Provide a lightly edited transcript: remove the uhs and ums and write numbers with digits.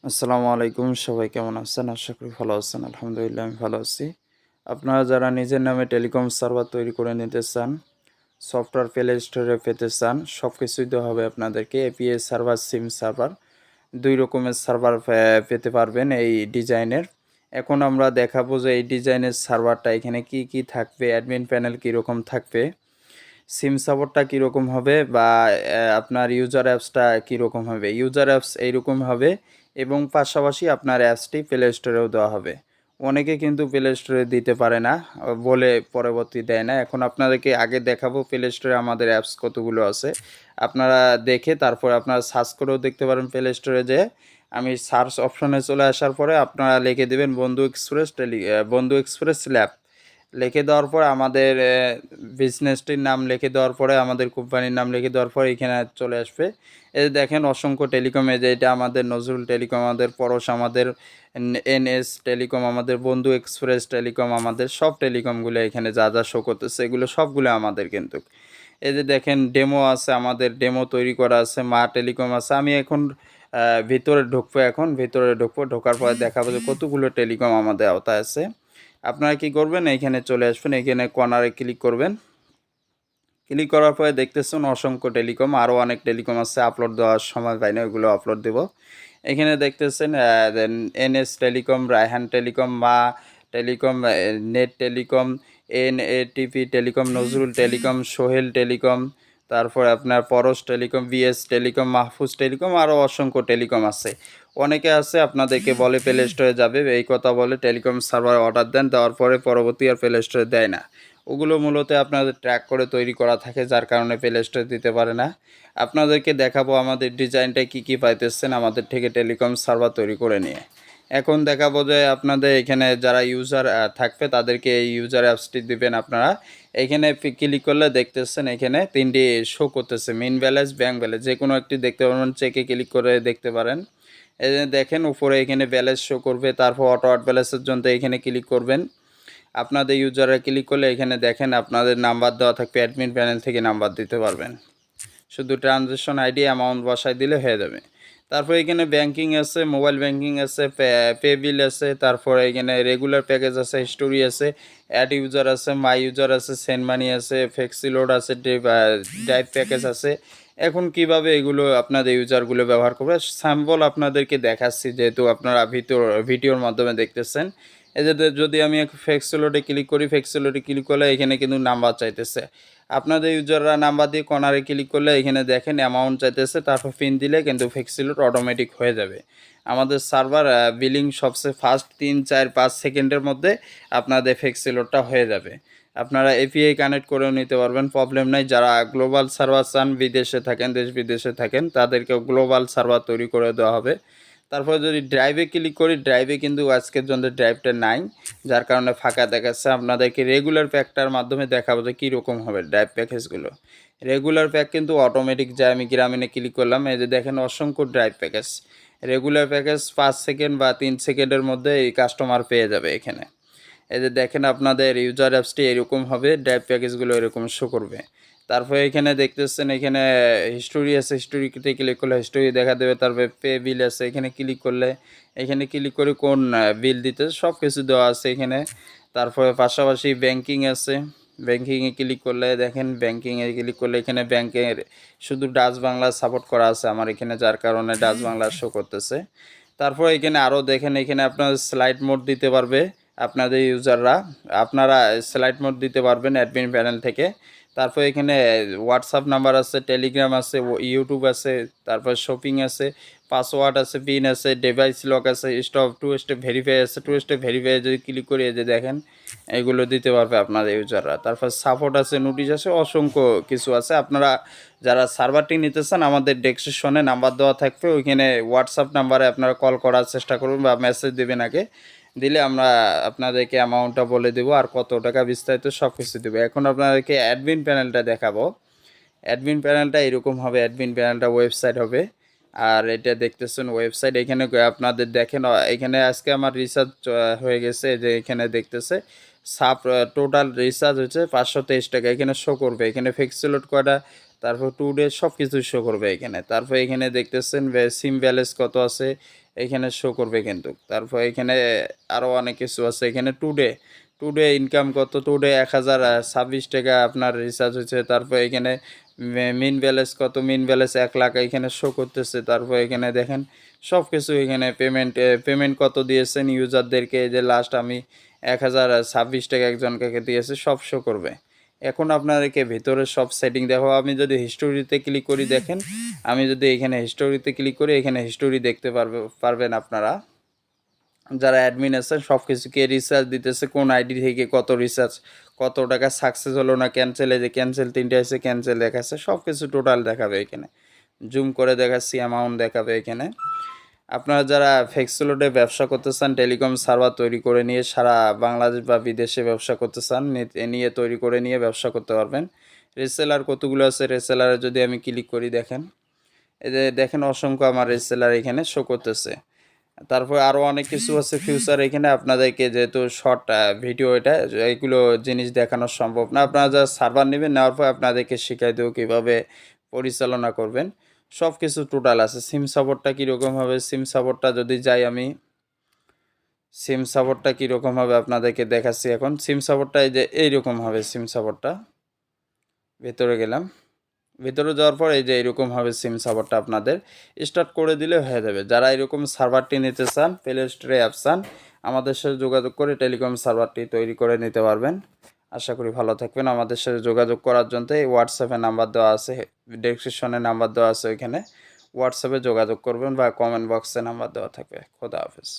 আসসালামু আলাইকুম, সবাই কেমন আছেন? আশা করি ভালো আছেন। আলহামদুলিল্লাহ আমি ভালো আছি। আপনারা যারা নিজের নামে টেলিকম সার্ভার তৈরি করে নিতে চান, সফটওয়্যার প্লে স্টোরে পেতে চান, সব কিছুই দেওয়া হবে আপনাদেরকে। এপিএ সার্ভার, সিম সার্ভার ২ রকমের সার্ভার পেতে পারবেন এই ডিজাইনের। এখন আমরা দেখাবো যে এই ডিজাইনের সার্ভারটা এখানে কি থাকবে, অ্যাডমিন প্যানেল কীরকম থাকবে, সিম সাপোর্টটা কীরকম হবে বা আপনার ইউজার অ্যাপসটা কীরকম হবে। ইউজার অ্যাপস এইরকম হবে এবং পাশাপাশি আপনার অ্যাপসটি প্লে স্টোরেও দেওয়া হবে। অনেকে কিন্তু প্লে স্টোরে দিতে পারে না, বলে পরবর্তী দেয় না। এখন আপনাদেরকে আগে দেখাবো প্লে স্টোরে আমাদের অ্যাপস কতগুলো আছে। আপনারা দেখে তারপর আপনারা সার্চ করেও দেখতে পারেন প্লে স্টোরে যেয়ে। আমি সার্চ অপশনে চলে আসার পরে আপনারা লিখে দেবেন বন্ধু এক্সপ্রেস ল্যাব। লিখে দেওয়ার পর আমাদের বিজনেসটির নাম লিখে দেওয়ার পরে আমাদের কোম্পানির নাম লিখে দেওয়ার পরে এখানে চলে আসবে। এই যে দেখেন অসংখ্য টেলিকম, এই যে এটা আমাদের নজরুল টেলিকম, আমাদের পরশ, আমাদের এনএস টেলিকম, আমাদের বন্ধু এক্সপ্রেস টেলিকম, আমাদের সব টেলিকমগুলো এখানে যা যা শো করতেছে এগুলো সবগুলো আমাদের কিন্তু। এই যে দেখেন ডেমো আছে, আমাদের ডেমো তৈরি করা আছে, মা টেলিকম আছে। আমি এখন ভিতরে ঢুকবো, ঢোকার পরে দেখাবো যে কতগুলো টেলিকম আমাদের আওতায় আছে। আপনারা কি করবেন, এইখানে চলে আসবেন, এইখানে কর্নারে ক্লিক করবেন। ক্লিক করার পরে দেখতেছেন অসংখ্য টেলিকম, আরও অনেক টেলিকম আছে, আপলোড দেওয়ার সময় পাই না, ওইগুলো আপলোড দেব। এখানে দেখতেছেন NS telecom, Raihan telecom, Maa telecom, net telecom, NATP telecom, Nazrul telecom, Sohel telecom, তারপর আপনার Porosh telecom, BS telecom, Mahfuz telecom, আরও অসংখ্য টেলিকম আছে। অনেকে আছে আপনাদেরকে বলে প্লে স্টোরে যাবে, এই কথা বলে টেলিকম সার্ভার অর্ডার দেন, দেওয়ার পরে পরবর্তী আর প্লে স্টোরে দেয় না। ওগুলো মূলত আপনাদের ট্র্যাক করে তৈরি করা থাকে, যার কারণে প্লে স্টোরে দিতে পারে না। আপনাদেরকে দেখাবো আমাদের ডিজাইনটায় কী পাইতেছেন আমাদের থেকে টেলিকম সার্ভার তৈরি করে নিয়ে। এখন দেখাবো যে আপনাদের এখানে যারা ইউজার থাকবে তাদেরকে এই ইউজার অ্যাপসটি দিবেন আপনারা। এইখানে ক্লিক করলে দেখতেছেন এখানে 3টি শো করতেছে, মেইন ব্যালেন্স, ব্যাঙ্ক ব্যালেন্স, যে কোনো একটি দেখতে পারবেন, চেকে ক্লিক করে দেখতে পারেন। এই যে দেখেন উপরে এখানে ব্যালেন্স শো করবে, তারপর অটো আউট ব্যালেন্সের জন্য এখানে ক্লিক করবেন। আপনাদের ইউজারে ক্লিক করলে এখানে দেখেন আপনাদের নাম্বার দেওয়া থাকবে, অ্যাডমিন প্যানেল থেকে নাম্বার দিতে পারবেন। শুধু ট্রানজ্যাকশন আইডি অ্যামাউন্ট বসাই দিলে হয়ে যাবে। তারপর এখানে ব্যাংকিং আছে, মোবাইল ব্যাংকিং আছে, পে বিল আছে, তারপরে এখানে রেগুলার প্যাকেজ আছে, হিস্টোরি আছে, অ্যাড ইউজার আছে, মাই ইউজার আছে, সেন্ড মানি আছে, ফ্লেক্সিলোড আছে, ড্রাইভ প্যাকেজ আছে। এখন কিভাবে এগুলো আপনাদের ইউজারগুলো ব্যবহার করবে স্যাম্পল আপনাদেরকে দেখাচ্ছি, যেহেতু আপনারা ভিডিওর মাধ্যমে দেখতেছেন। এই যে যদি আমি ফ্লেক্সিলোডে ক্লিক করি, ফ্লেক্সিলোডে ক্লিক করলে এখানে কিন্তু নাম্বার চাইতেছে। আপনাদের ইউজাররা নাম্বার দিয়ে কর্নারে ক্লিক করলে এখানে দেখেন অ্যামাউন্ট চাইতেছে, তারপর পিন দিলে কিন্তু ফ্লেক্সিলোড অটোমেটিক হয়ে যাবে। আমাদের সার্ভার বিলিং সবচেয়ে ফাস্ট 3-4-5 সেকেন্ডের মধ্যে আপনাদের ফ্লেক্সিলোডটা হয়ে যাবে। আপনারা এপিআই কানেক্ট করেও নিতে পারবেন, প্রবলেম নাই। যারা গ্লোবাল সার্ভার চান, বিদেশে থাকেন, দেশ বিদেশে থাকেন, তাদেরকেও গ্লোবাল সার্ভার তৈরি করে দেওয়া হবে। তারপরে যদি ড্রাইভে ক্লিক করি, ড্রাইভে কিন্তু আজকের জন্য ড্রাইভটা নাই, যার কারণে ফাঁকা দেখাচ্ছে। আপনাদেরকে রেগুলার প্যাকটার মাধ্যমে দেখাবো যে কীরকম হবে ড্রাইভ প্যাকেজগুলো। রেগুলার প্যাক কিন্তু অটোমেটিক যায়, আমি গ্রামীণে ক্লিক করলাম, এই যে দেখেন অসংখ্য drive package. Regular package 5 second বা 3 সেকেন্ডের মধ্যে এই কাস্টমার পেয়ে যাবে এখানে। এই যে দেখেন আপনাদের ইউজার অ্যাপসটি এরকম হবে, ড্রাইভ প্যাকেজগুলো এরকম শো করবে। তারপরে এখানে দেখতেছেন এখানে হিস্টোরি আছে, হিস্টোরিতে ক্লিক করলে হিস্টোরি দেখা দেবে। তারপরে পে বিল আছে, এখানে ক্লিক করলে এখানে ক্লিক করে কোন বিল দিতে সব কিছু দেওয়া আছে এখানে। তারপরে পাশাপাশি ব্যাংকিং আছে, ব্যাংকিংয়ে ক্লিক করলে দেখেন, ব্যাংকিংয়ে ক্লিক করলে এখানে ব্যাংকের শুধু ডাচ বাংলা সাপোর্ট করা আছে আমার এখানে, যার কারণে ডাচ বাংলা শো করতেছে। তারপর এখানে আরও দেখেন, এখানে আপনার স্লাইড মোড দিতে পারবে আপনাদের ইউজাররা, আপনারা স্লাইড মোড দিতে পারবেন অ্যাডমিন প্যানেল থেকে। তারপর এখানে হোয়াটসঅ্যাপ নাম্বার আছে, টেলিগ্রাম আছে, ইউটিউব আছে, তারপর শপিং আছে, পাসওয়ার্ড আছে, পিন আছে, ডিভাইস লক আছে, টু স্টেপ ভেরিফাই আছে। টু স্টেপ ভেরিফাই যদি ক্লিক করি, যে দেখেন এগুলো দিতে পারবে আপনাদের ইউজাররা। তারপর সাপোর্ট আছে, নোটিশ আছে, অসংখ্য কিছু আছে। আপনারা যারা সার্ভারটি নিতে চান, আমাদের ডেসক্রিপশনে নাম্বার দেওয়া থাকবে, ওইখানে হোয়াটসঅ্যাপ নাম্বারে আপনারা কল করার চেষ্টা করুন বা মেসেজ দেবেন আগে, দিলে আমরা আপনাদেরকে অ্যামাউন্টটা বলে দেবো আর কত টাকা বিস্তারিত সব কিছু দেবো। এখন আপনাদেরকে অ্যাডমিন প্যানেলটা দেখাবো। অ্যাডমিন প্যানেলটা এরকম হবে, অ্যাডমিন প্যানেলটা ওয়েবসাইট হবে। আর এটা দেখতেছেন ওয়েবসাইট, এখানে আপনাদের দেখেন এখানে আজকে আমার রিচার্জ হয়ে গেছে, যে এখানে দেখতেছে টোটাল রিচার্জ হচ্ছে 523 টাকা, এখানে শো করবে। এখানে ফ্লেক্সিলোড কয়টা, তারপর 2 ডেজ সব কিছু শো করবে এখানে। তারপর এখানে দেখতেছেন সিম ব্যালেন্স কত আছে, এখানে শো করবে কিন্তু। তারপর এখানে আরও অনেক কিছু আছে। এখানে টুডে ইনকাম কত, টুডে 1026 টাকা আপনার রিচার্জ হয়েছে। তারপর এখানে মিন ব্যালেন্স কত, মিন ব্যালেন্স 1 লাখ এখানে শো করতেছে। তারপর এখানে দেখেন সব কিছু, এখানে পেমেন্ট কত দিয়েছেন ইউজারদেরকে, যে লাস্ট আমি 1026 টাকা একজনকে দিয়েছে, সব শো করবে। এখন আপনাদেরকে ভিতরে সব সেটিং দেখো। আমি যদি হিস্টোরিতে ক্লিক করি, দেখেন আমি যদি এখানে হিস্টোরিতে ক্লিক করি, এখানে হিস্টোরি দেখতে পারবেন আপনারা। যারা অ্যাডমিন আছেন সব কিছু, কে রিচার্জ দিতেছে, কোন আইডি থেকে কত রিচার্জ, কত টাকা সাকসেস হলো না ক্যান্সেল, এই যে ক্যান্সেল 3টে আছে, ক্যান্সেল দেখাচ্ছে, সব কিছু টোটাল দেখাবে এখানে। জুম করে দেখাচ্ছি, অ্যামাউন্ট দেখাবে এখানে। আপনারা যারা ফ্লেক্সিলোডে ব্যবসা করতে চান, টেলিকম সার্ভার তৈরি করে নিয়ে সারা বাংলাদেশ বা বিদেশে ব্যবসা করতে চান, নিয়ে তৈরি করে নিয়ে ব্যবসা করতে পারবেন। রিসেলার কতগুলো আছে, রিসেলারে যদি আমি ক্লিক করি, দেখেন এই যে দেখেন অসংখ্য আমার রিসেলার এখানে শো করতেছে। তারপর আরও অনেক কিছু আছে ফিউচার এখানে। আপনাদেরকে যেহেতু শর্ট ভিডিও, এটা এইগুলো জিনিস দেখানো সম্ভব না। আপনারা যা সার্ভার নেবেন, নেওয়ার পর আপনাদেরকে শিখাই দেবো কীভাবে পরিচালনা করবেন। সব কিছু টোটাল আছে। সিম সাপোর্টটা কীরকম হবে, সিম সাপোর্টটা যদি যাই আমি, সিম সাপোর্টটা কীরকম হবে আপনাদেরকে দেখাচ্ছি এখন। সিম সাপোর্টটা এই যে এইরকম হবে, সিম সাপোর্টটা ভেতরে গেলাম, ভিতরে যাওয়ার পর এই যে এরকম হবে সিম সার্ভারটা, আপনাদের স্টার্ট করে দিলে হয়ে যাবে। যারা এরকম সার্ভারটি নিতে চান, প্লে স্টোরে অ্যাপ চান, আমাদের সাথে যোগাযোগ করে টেলিকম সার্ভারটি তৈরি করে নিতে পারবেন। আশা করি ভালো থাকবেন। আমাদের সাথে যোগাযোগ করার জন্য এই হোয়াটসঅ্যাপে নাম্বার দেওয়া আছে, ডেসক্রিপশনে নাম্বার দেওয়া আছে, ওইখানে হোয়াটসঅ্যাপে যোগাযোগ করবেন বা কমেন্ট বক্সে নাম্বার দেওয়া থাকবে। খোদা হাফেজ।